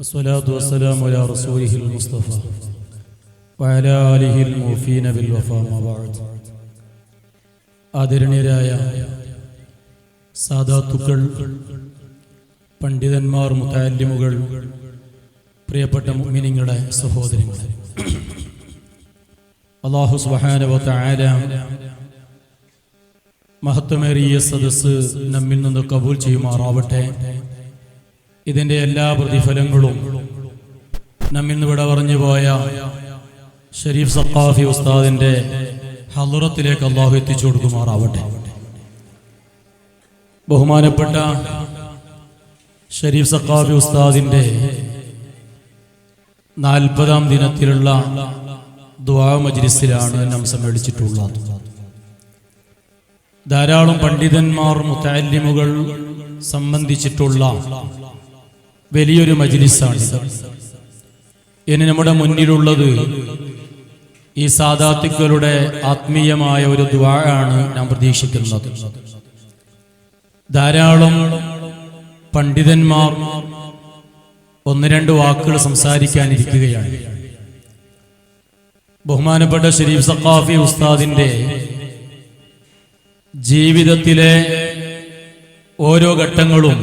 والصلاة والسلام على رسوله المصطفى وعلى آله الموفين بالوفاء ما بعد. ആദരണീയരായ സാദാത്തുക്കൾ, പണ്ഡിതന്മാർ, മുതഅല്ലിമുകൾ, പ്രിയപ്പെട്ട മുഅ്മിനീങ്ങളെ, സഹോദരങ്ങളെ, അല്ലാഹു സുബ്ഹാനഹു വ തആല മഹത്വമേറിയ സദസ്സ് നമ്മിൽ നിന്ന് കബൂൽ ചെയ്യുമാറാവട്ടെ. ഇതിൻ്റെ എല്ലാ പ്രതിഫലങ്ങളും നമ്മിൽ നിന്ന് ഇവിടെ പറഞ്ഞു പോയ ഷരീഫ് സഖാഫി ഉസ്താദിൻ്റെ ഹളറത്തിലേക്ക് അല്ലാഹു എത്തിച്ചു കൊടുക്കുമാറാവട്ടെ. ബഹുമാനപ്പെട്ട ഷരീഫ് സഖാഫി ഉസ്താദിൻ്റെ 40-ാം ദിനത്തിലുള്ള ദുആ മജ്ലിസിലാണ് നാം സമ്മേളിച്ചിട്ടുള്ളത്. ധാരാളം പണ്ഡിതന്മാർ, മുതഅല്ലിമുകൾ സംബന്ധിച്ചിട്ടുള്ള വലിയൊരു മജ്ലിസാണിത്. ഇനി നമ്മുടെ മുന്നിലുള്ളത് ഈ സാദാത്തുക്കളുടെ ആത്മീയമായ ഒരു ദുആ ആണ് നാം പ്രതീക്ഷിക്കുന്നത്. ധാരാളം പണ്ഡിതന്മാർ ഒന്ന് രണ്ട് വാക്കുകൾ സംസാരിക്കാനിരിക്കുകയാണ്. ബഹുമാനപ്പെട്ട ഷരീഫ് സഖാഫി ഉസ്താദിന്റെ ജീവിതത്തിലെ ഓരോ ഘട്ടങ്ങളും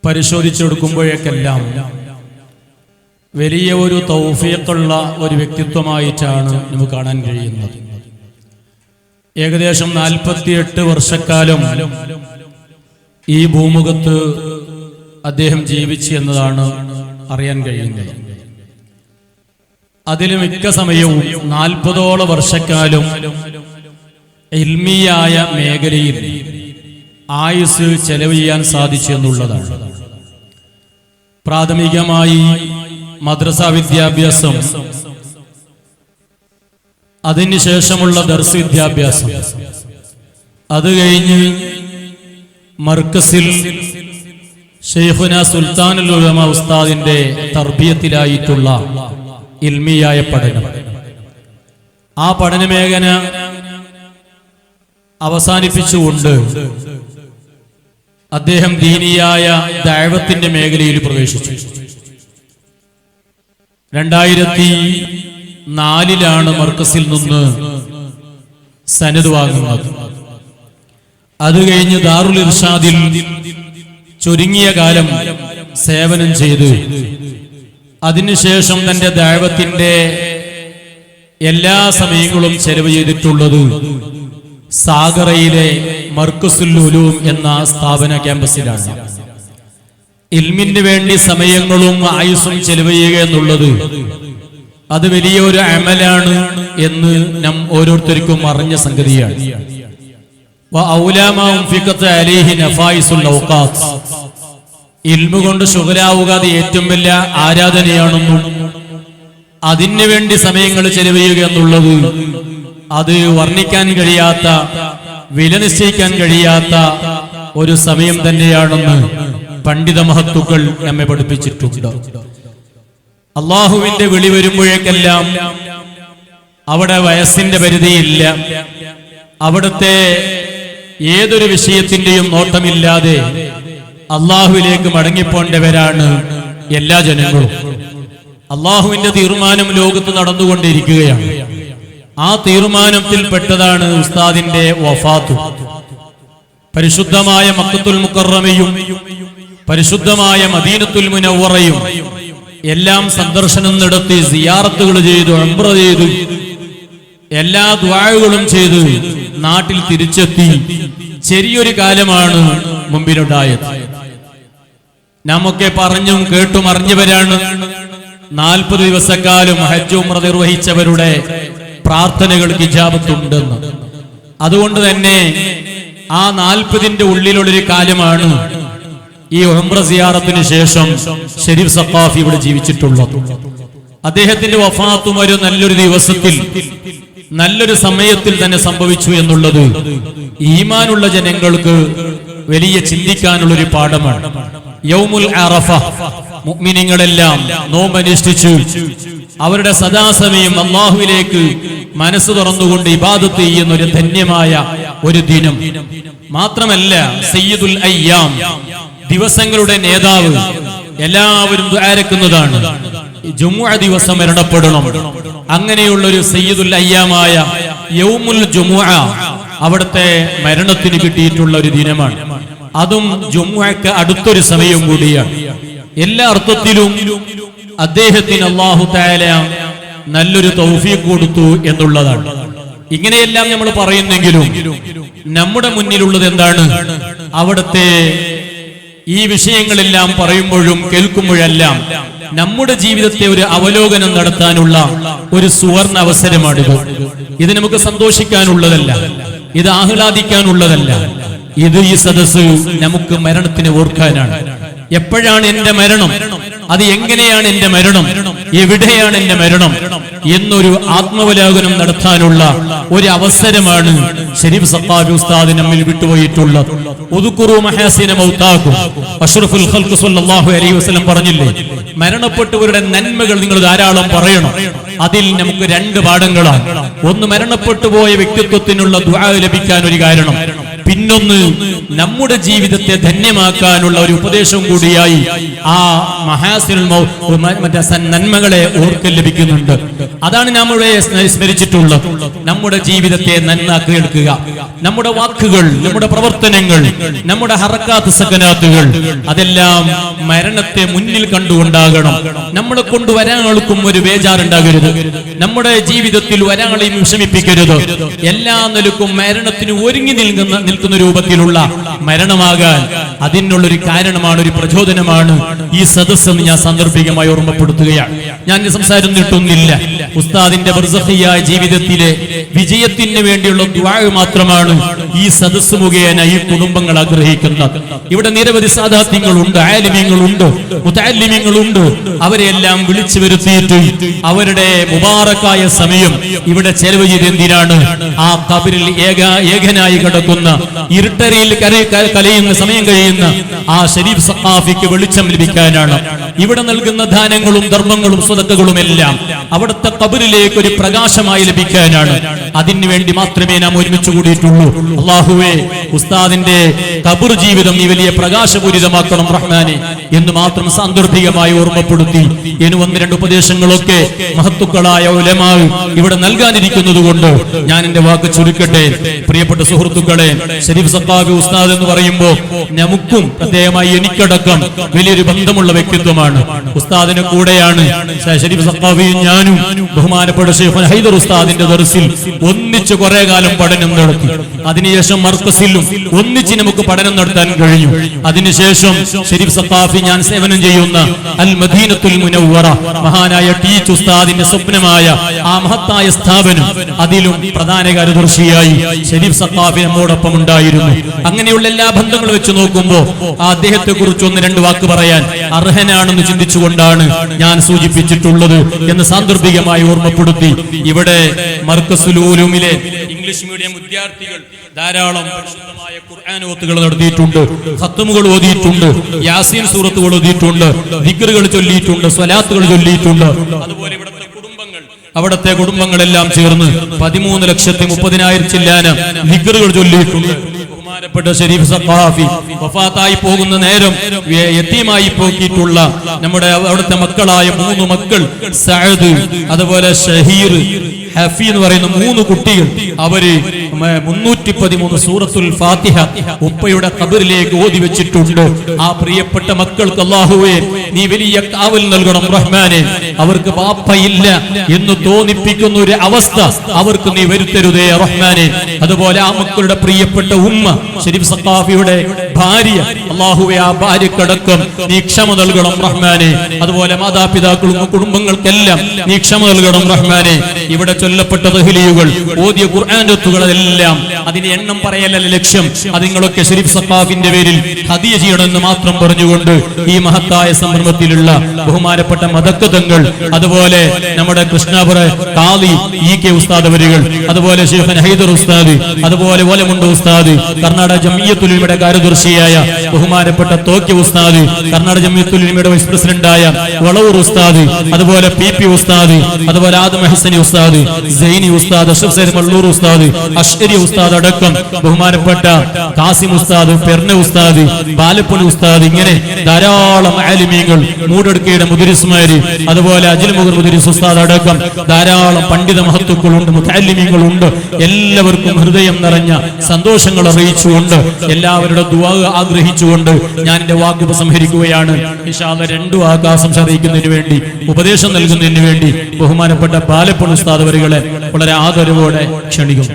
പരിശോധിച്ചെടുക്കുമ്പോഴേക്കെല്ലാം വലിയ ഒരു തൗഫീഖുള്ള ഒരു വ്യക്തിത്വമായിട്ടാണ് നമുക്ക് കാണാൻ കഴിയുന്നത്. ഏകദേശം 48 വർഷക്കാലം ഈ ഭൂമുഖത്ത് അദ്ദേഹം ജീവിച്ചു എന്നതാണ് അറിയാൻ കഴിയുന്നത്. അതിൽ മിക്ക സമയവും 40ഓളം വർഷക്കാലം ഇൽമിയായ മേഖലയിൽ ആയുസ് ചെലവ് ചെയ്യാൻ സാധിച്ചു എന്നുള്ളതാണ്. പ്രാഥമികമായി മദ്രസ വിദ്യാഭ്യാസം, അതിനുശേഷമുള്ള ദർസ് വിദ്യാഭ്യാസം, അത് കഴിഞ്ഞ് മർക്കസിൽ ശൈഖുന സുൽത്താനുൽ ഉലമ ഉസ്താദിന്റെ തർബിയത്തിലായിട്ടുള്ള ഇൽമിയായ പഠനം. ആ പഠനമേഖല അവസാനിപ്പിച്ചുകൊണ്ട് അദ്ദേഹം ദീനിയായ ദഅവത്തിന്റെ മേഖലയിൽ പ്രവേശിച്ചു. 2004 മർക്കസിൽ നിന്ന് സനദ് വാങ്ങുന്നത്. അത് കഴിഞ്ഞ് ദാറുൽ ഇർഷാദിൽ ചുരുങ്ങിയ കാലം സേവനം ചെയ്ത് അതിനുശേഷം തന്റെ ദഅവത്തിന്റെ എല്ലാ സമയങ്ങളും ചെലവ് ചെയ്തിട്ടുള്ളത് സാഗറയിലെ മർക്കസുൽ ഉലൂം എന്ന സ്ഥാപന ക്യാമ്പസിലാണ്. ഇൽമിന് വേണ്ടി സമയങ്ങളും ആയുസ്സും ചെലവ് ചെയ്യുക എന്നുള്ളത് അത് വലിയൊരു അമലാണ് എന്ന് നാം ഓരോരുത്തർക്കും അറിഞ്ഞ സംഗതിയാണ്. ഇൽമു കൊണ്ട് ശുഗലാവുക അത് ഏറ്റവും വലിയ ആരാധനയാണെന്നും അതിനു വേണ്ടി സമയങ്ങൾ ചെലവ് ചെയ്യുക എന്നുള്ളത് അത് വർണ്ണിക്കാൻ കഴിയാത്ത, വില നിശ്ചയിക്കാൻ കഴിയാത്ത ഒരു സമയം തന്നെയാണെന്ന് പണ്ഡിത മഹത്തുക്കൾ നമ്മെ പഠിപ്പിച്ചിട്ടുണ്ട്. അള്ളാഹുവിന്റെ വിളി വരുമ്പോഴേക്കെല്ലാം അവിടെ വയസ്സിന്റെ പരിധിയില്ല. അവിടുത്തെ ഏതൊരു വിഷയത്തിന്റെയും നോട്ടമില്ലാതെ അള്ളാഹുവിലേക്ക് മടങ്ങിപ്പോണ്ടവരാണ് എല്ലാ ജനങ്ങളും. അള്ളാഹുവിന്റെ തീരുമാനം ലോകത്ത് നടന്നുകൊണ്ടിരിക്കുകയാണ്. ആ തീരുമാനത്തിൽ പെട്ടതാണ് ഉസ്താദിന്റെ വഫാത്ത്. പരിശുദ്ധമായ മക്കത്തുൽ മുക്കറമയും പരിശുദ്ധമായ മദീനത്തുൽ മുനവ്വറയും എല്ലാം സന്ദർശനം നടത്തി, സിയാറത്തുകൾ ചെയ്തു, ഉംറ ചെയ്തു, എല്ലാ ദുആകളും ചെയ്ത് നാട്ടിൽ തിരിച്ചെത്തി. ചെറിയൊരു കാലമാണ് മുമ്പിലുണ്ടായത്. നാമൊക്കെ പറഞ്ഞും കേട്ടും അറിഞ്ഞവരാണ് 40 ദിവസക്കാലം ഹജ്ജ് ഉംറ നിർവഹിച്ചവരുടെ പ്രാർത്ഥനകൾക്ക് ഇജാബത്തുണ്ടെന്ന്. അതുകൊണ്ട് തന്നെ ആ 40ന്റെ ഉള്ളിലുള്ളൊരു കാലമാണ് ഈ ഉംറ സിയാറത്തിന് ശേഷം ഷരീഫ് സഖാഫി ഇവിടെ ജീവിച്ചിട്ടുള്ളത്. അദ്ദേഹത്തിന്റെ വഫാത്തും ഒരു നല്ലൊരു ദിവസത്തിൽ, നല്ലൊരു സമയത്തിൽ തന്നെ സംഭവിച്ചു എന്നുള്ളത് ഈമാനുള്ള ജനങ്ങൾക്ക് വലിയ ചിന്തിക്കാനുള്ളൊരു പാഠമാണ്. യൗമുൽ അറഫ മുഅ്മിനീങ്ങളെല്ലാം നോമ്പനുഷ്ഠിച്ചു അവരുടെ സദാസമയം അല്ലാഹുവിലേക്ക് മനസ്സ് തുറന്നുകൊണ്ട് ഇബാദത്ത് ചെയ്യുന്ന ഒരു ധന്യമായ ഒരു ദിനം. മാത്രമല്ല സയ്യിദുൽ അയ്യാം, ദിവസങ്ങളുടെ നേതാവ് എല്ലാവരും ദുആരക്കുന്നതാണ്. ജുമുഅ ദിവസം മരണപ്പെടണം. അങ്ങനെയുള്ള ഒരു സയ്യിദുൽ അയ്യാമായ യൗമുൽ ജുമുഅ അവിടുത്തെ മരണത്തിന് കിട്ടിയിട്ടുള്ള ഒരു ദിനമാണ്. അതും ജുമുഅക്ക് അടുത്തൊരു സമയം കൂടിയാണ്. എല്ലാ അർത്ഥത്തിലും അദ്ദേഹത്തിന് അല്ലാഹു തആല നല്ലൊരു തൗഫീഖ് കൊടുത്തു എന്നുള്ളതാണ്. ഇങ്ങനെയെല്ലാം നമ്മൾ പറയുന്നെങ്കിലും നമ്മുടെ മുന്നിലുള്ളത് എന്താണ്? അവിടുത്തെ ഈ വിഷയങ്ങളെല്ലാം പറയുമ്പോഴും കേൾക്കുമ്പോഴെല്ലാം നമ്മുടെ ജീവിതത്തെ ഒരു അവലോകനം നടത്താനുള്ള ഒരു സുവർണ അവസരമാണിത്. ഇത് നമുക്ക് സന്തോഷിക്കാനുള്ളതല്ല, ഇത് ആഹ്ലാദിക്കാനുള്ളതല്ല. ഇത് ഈ സദസ്സ് നമുക്ക് മരണത്തിന് ഓർക്കാനാണ്. എപ്പോഴാണ് എന്റെ മരണം, അത് എങ്ങനെയാണ് എന്റെ മരണം, എവിടെയാണ് എന്റെ മരണം എന്നൊരു ആത്മവലോകനം നടത്താനുള്ള ഒരു അവസരമാണ് ശരീഫ് സഖാഫി ഉസ്താദ് നമ്മിൽ വിട്ടുപോയിട്ടുള്ളത്. ഉദ്കുറു മഹാസിന മൗതാകും, അഷ്റഫുൽ ഖൽഖ് സ്വല്ലല്ലാഹു അലൈഹി വസല്ലം പറഞ്ഞില്ലേ, മരണപ്പെട്ടവരുടെ നന്മകൾ നിങ്ങൾ ധാരാളം പറയണം. അതിൽ നമുക്ക് രണ്ട് പാഠങ്ങളാണ്. ഒന്ന്, മരണപ്പെട്ടു പോയ വ്യക്തിത്വത്തിനുള്ള ദുആ ലഭിക്കാൻ ഒരു കാരണം. പിന്നൊന്ന്, നമ്മുടെ ജീവിതത്തെ ധന്യമാക്കാനുള്ള ഒരു ഉപദേശം കൂടിയായി ആ മഹാസിനുൽ മറ്റേ നന്മകളെ ഓർക്കൽ ലഭിക്കുന്നുണ്ട്. അതാണ് നമ്മുടെ സ്മരിച്ചിട്ടുള്ളത്. നമ്മുടെ ജീവിതത്തെ നന്നാക്കി എടുക്കുക. നമ്മുടെ വാക്കുകൾ, നമ്മുടെ പ്രവർത്തനങ്ങൾ, നമ്മുടെ ഹറക്കാത്ത് സകനാത്തുകൾ അതെല്ലാം മരണത്തെ മുന്നിൽ കണ്ടുകൊണ്ടാകണം. നമ്മളെ കൊണ്ട് ഒരാൾക്കും ഒരു ബേജാറുണ്ടാകരുത്. നമ്മുടെ ജീവിതത്തിൽ ഒരാളെയും വിഷമിപ്പിക്കരുത്. എല്ലാ നിലക്കും മരണത്തിന് ഒരുങ്ങി നിൽക്കുന്ന രൂപത്തിലുള്ള മരണമാകാൻ അതിനുള്ളൊരു കാരണമാണ്, ഒരു പ്രചോദനമാണ് ഈ സദസ്സ്. ഞാൻ സാന്ദർഭികമായി ഓർമ്മപ്പെടുത്തുകയാണ്. ഞാൻ സംസാരം നീട്ടുന്നില്ല. ഉസ്താദിന്റെ ബർസഖിയായ ജീവിതത്തിലെ വിജയത്തിന് വേണ്ടിയുള്ള ദുആ മാത്രമാണ് ഈ സദസ്സ് മുഖേന ഈ കുടുംബങ്ങൾ ആഗ്രഹിക്കുന്നത്. ഇവിടെ നിരവധി സാദാത്യങ്ങളുണ്ട്, ആലിമീങ്ങളുണ്ട്, മുതഅല്ലിമീങ്ങളുണ്ട്. അവരെല്ലാം വിളിച്ചു വരുത്തിയിട്ട് അവരുടെ മുബാറക്കായ സമയം ഇവിടെ ചെലവ് ചെയ്തെന്തിനാണ്? ആ ഖബറിൽ ഏകനായി കിടക്കുന്ന ഇരുട്ടരയിൽ കലയുന്ന സമയം കഴിയുന്ന ആ ശരീഫ് സഖാഫിക്ക് വെളിച്ചം ലഭിക്കാനാണ്. ഇവിടെ നൽകുന്ന ദാനങ്ങളും ധർമ്മങ്ങളും സ്വതക്കകളും എല്ലാം അവിടുത്തെ ഖബറിലേക്ക് ഒരു പ്രകാശമായി ലഭിക്കാനാണ്. അതിനുവേണ്ടി മാത്രമേ നാം ഒരുമിച്ച് കൂടിയിട്ടുള്ളൂ. അല്ലാഹുവേ, ഉസ്താദിന്റെ ഖബർ ജീവിതം ഈ വലിയ പ്രകാശപൂരിതമാക്കണം റഹ്മാനെ എന്ന് മാത്രം സാന്ദർഭികമായി ഓർമ്മപ്പെടുത്തി ഇനി ഒന്ന് രണ്ട് ഉപദേശങ്ങളൊക്കെ മഹത്തുക്കളായ ഉലമാ ഇവിടെ നൽകാനിരിക്കുന്നത് കൊണ്ട് ഞാൻ എന്റെ വാക്ക് ചുരുക്കട്ടെ. പ്രിയപ്പെട്ട സുഹൃത്തുക്കളെ, ശരീഫ് സഖാഫി ഉസ്താദ് എന്ന് പറയുമ്പോൾ നമുക്കും പ്രത്യേകമായി എനിക്കടക്കം വലിയൊരു ബന്ധമുള്ള വ്യക്തിത്വമാണ്. ഉസ്താദിന്റെ കൂടെയാണ് ശരീഫ് സഖാഫിയും ഞാനും ബഹുമാനപ്പെട്ട ശൈഖുന ഹൈദർ ഉസ്താദിന്റെ ദർസിൽ ഒന്നിച്ച് കുറെ കാലം പഠനം നടത്തി. അതിനുശേഷം മർക്കസിലും ഒന്നിച്ച് നമുക്ക് പഠനം നടത്താൻ കഴിഞ്ഞു. അതിനുശേഷം ശരീഫ് സഖാഫി ഞാൻ സേവനം ചെയ്യുന്ന അൽ മദീനത്തുൽ മുനവ്വറ മഹാനായ ടീച്ച് ഉസ്താദിന്റെ സ്വപ്നമായ ആ മഹത്തായ സ്ഥാപനം, അതിലും പ്രധാന കാര്യദർശിയായി ശരീഫ് സഖാഫി നമ്മോടൊപ്പം ഉണ്ടായിരുന്നു. അങ്ങനെയുള്ള എല്ലാ ബന്ധങ്ങളും വെച്ച് നോക്കുമ്പോൾ ആ അദ്ദേഹത്തെ കുറിച്ച് ഒന്ന് രണ്ട് വാക്ക് പറയാൻ അർഹനാണെന്ന് ചിന്തിച്ചുകൊണ്ടാണ് ഞാൻ സൂചിപ്പിച്ചിട്ടുള്ളത് എന്ന് സാന്ദർഭികമായി ഓർമ്മപ്പെടുത്തി. ഇവിടെ മർക്കസുൽ ഉലൂമിലെ ഇംഗ്ലീഷ് മീഡിയം വിദ്യാർത്ഥികൾ ധാരാളം പരിശുദ്ധമായ ഖുർആൻ ഓത്തുകൾ നടത്തിയിട്ടുണ്ട്, ഖത്മുകൾ ഓതിയിട്ടുണ്ട്, യാസീൻ സൂറത്തുകൾ ഓതിയിട്ടുണ്ട്, ദിക്റുകൾ ചൊല്ലിയിട്ടുണ്ട്, സ്വലാത്തുകൾ ചൊല്ലിയിട്ടുണ്ട്. അതുപോലെ അവിടുത്തെ കുടുംബങ്ങളെല്ലാം ചേർന്ന് 13,30,000 ചില്ലാനം ദിക്റുകൾ ചൊല്ലിയിട്ടുണ്ട്. ബഹുമാനപ്പെട്ട ശരീഫ് സഖാഫി വഫാത്തായി പോകുന്ന നേരം യതീമായി പോക്കിയിട്ടുള്ള നമ്മുടെ അവിടുത്തെ മക്കളായ 3 മക്കൾ, സഅദ്, അതുപോലെ ഷഹീർ, ഹഫി എന്ന് പറയുന്ന 3 കുട്ടികൾ, അവര് 313 സൂറത്തുൽ ഫാത്തിഹ ഉപ്പയുടെ ഖബറിലേക്ക് ഓതി വെച്ചിട്ടുണ്ട്. ആ പ്രിയപ്പെട്ട മക്കൾക്ക് അല്ലാഹുവേ നീ വലിയ കാവൽ നൽകണം റഹ്മാനെ. അവർക്ക് ബാപ്പയില്ല എന്ന് തോന്നിപ്പിക്കുന്ന ഒരു അവസ്ഥ അവർക്ക് നീ വരുത്തരുതേ റഹ്മാനെ. അതുപോലെ ആ മക്കളുടെ പ്രിയപ്പെട്ട ഉമ്മ ശരീഫ് സഖാഫിയുടെ ഭാര്യ, അല്ലാഹുവേ ആ ഭാര്യക്കടക്കം നീ ക്ഷമ നൽകണം റഹ്മാനെ. അതുപോലെ മാതാപിതാക്കൾക്കും കുടുംബങ്ങൾക്കെല്ലാം നീ ക്ഷമ നൽകണം റഹ്മാനെ. ഇവിടെ ചൊല്ലപ്പെട്ട തഹ്ലീലുകൾ, ഓതിയ ഖുർആനുകളെല്ലാം അതിന്റെ എണ്ണം പറയലല്ല ലക്ഷ്യം. അത് നിങ്ങളൊക്കെ ശരീഫ് സഖാഫിന്റെ പേരിൽ ഹദിയ ചെയ്യണമെന്ന് മാത്രം പറഞ്ഞുകൊണ്ട് ഈ മഹത്തായ സംരംഭത്തിലുള്ള ബഹുമാനപ്പെട്ട മദക്കതങ്ങൾ, അതുപോലെ നമ്മുടെ കൃഷ്ണാപുര കാളി EK ഉസ്താദ് അവരുകൾ, അതുപോലെ ശൈഖുന ഹൈദർ ഉസ്താദ്, അതുപോലെ ഓലമുണ്ട് ഉസ്താദ്, കർണാടക ജംഇയ്യത്തുൽ ഉലമയുടെ കാര്യദർശി ഭാരവാഹിയായ ബഹുമാനപ്പെട്ട തോക്കി ഉസ്താദ്, കർണാടക ജമിയത്തുൽ ഉലമയുടെ വൈസ് പ്രസിഡന്റായ വളവൂർ ഉസ്താദ്, അതുപോലെ PP ഉസ്താദ്, അതുപോലെ ആദം ഹസനി ഉസ്താദ്, സൈനി ഉസ്താദ്, അഷ്റഫ് സൈദ് മള്ളൂർ ഉസ്താദ്, അഷ്അരി ഉസ്താദ് അടക്കം ബഹുമാനപ്പെട്ട കാസിം ഉസ്താദ്, പെർന ഉസ്താദ്, ബാലപ്പൻ ഉസ്താദ്, ഇങ്ങനെ ധാരാളം ആലിമീങ്ങൾ, മൂടടുക്കയുടെ മുദരിസ്മാര്, അതുപോലെ അജ്ൽ മുഗർ മുദരിസ് ഉസ്താദ് അടക്കം ധാരാളം പണ്ഡിത മഹത്തുക്കളുണ്ട്, മുതഅല്ലിമീങ്ങളുണ്ട്. എല്ലാവർക്കും ഹൃദയം നിറഞ്ഞ സന്തോഷങ്ങൾ അറിയിച്ചുകൊണ്ട് എല്ലാവരുടെ ദുആ ആഗ്രഹിച്ചുകൊണ്ട് ഞാൻ എന്റെ വാക്ക് ഉപസംഹരിക്കുകയാണ്. ഇൻഷാ അല്ലാഹ് രണ്ടു ആകാശം അറിയിക്കുന്നതിന് വേണ്ടി, ഉപദേശം നൽകുന്നതിന് വേണ്ടി ബഹുമാനപ്പെട്ട ബാലപ്പൻ ഉസ്താദ് അവരുകളെ വളരെ ആദരവോടെ ക്ഷണിക്കും.